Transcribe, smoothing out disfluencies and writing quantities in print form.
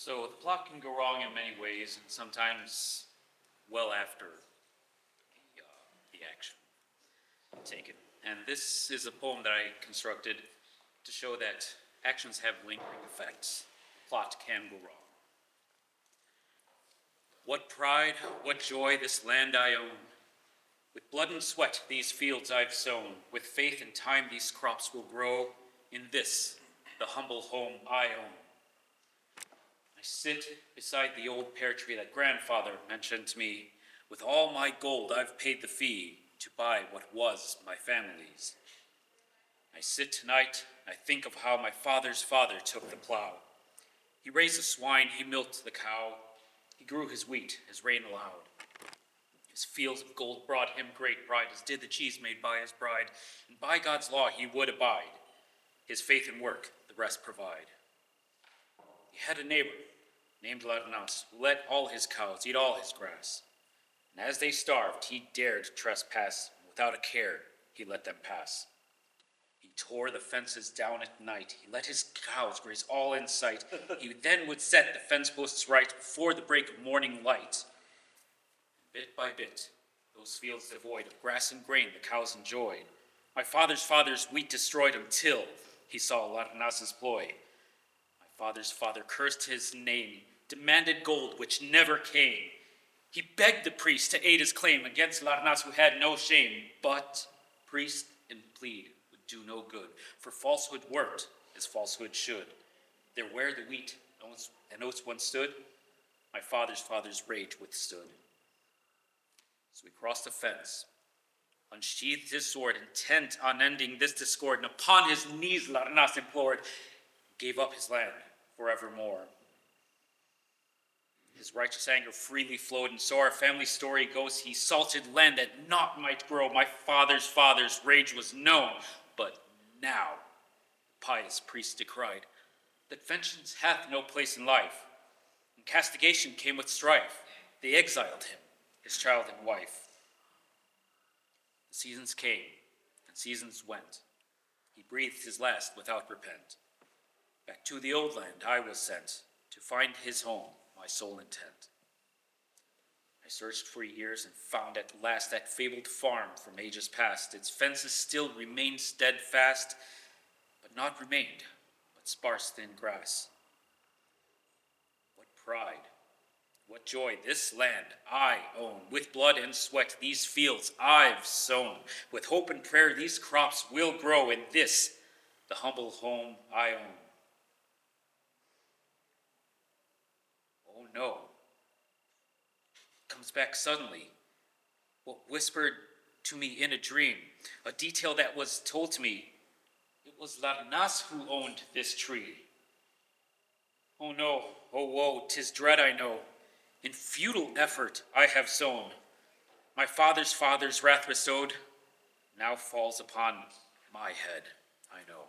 So the plot can go wrong in many ways, and sometimes well after the action taken. And this is a poem that I constructed to show that actions have lingering effects. Plot can go wrong. What pride, what joy this land I own. With blood and sweat these fields I've sown. With faith and time these crops will grow. In this, the humble home I own. I sit beside the old pear tree that grandfather mentioned to me. With all my gold I've paid the fee to buy what was my family's. I sit tonight, I think of how my father's father took the plow. He raised the swine, he milked the cow. He grew his wheat, as rain allowed. His fields of gold brought him great pride, as did the cheese made by his bride. And by God's law he would abide. His faith and work the rest provide. He had a neighbor named Larnas, who let all his cows eat all his grass. And as they starved, he dared trespass. Without a care, he let them pass. He tore the fences down at night. He let his cows graze all in sight. He then would set the fence posts right before the break of morning light. Bit by bit, those fields devoid of grass and grain the cows enjoyed. My father's wheat destroyed until he saw Larnas's ploy. My father's father cursed his name, demanded gold which never came. He begged the priest to aid his claim against Larnas, who had no shame. But priest and plead would do no good, for falsehood worked as falsehood should. There where the wheat and oats once stood, my father's rage withstood. So he crossed the fence, unsheathed his sword, intent on ending this discord, and upon his knees Larnas implored, gave up his land forevermore. His righteous anger freely flowed, and so our family story goes. He salted land that naught might grow. My father's rage was known, but now the pious priest decried that vengeance hath no place in life, and castigation came with strife. They exiled him, his child and wife. The seasons came, and seasons went. He breathed his last without repent. Back to the old land I was sent, to find his home, my sole intent. I searched for years and found at last that fabled farm from ages past. Its fences still remained steadfast, but not remained, but sparse thin grass. What pride, what joy this land I own. With blood and sweat these fields I've sown. With hope and prayer these crops will grow. In this, the humble home I own. Oh no. It comes back suddenly. What whispered to me in a dream. A detail that was told to me. It was Larnas who owned this tree. Oh no, oh woe, 'tis dread I know. In futile effort I have sown. My father's wrath bestowed now falls upon my head, I know.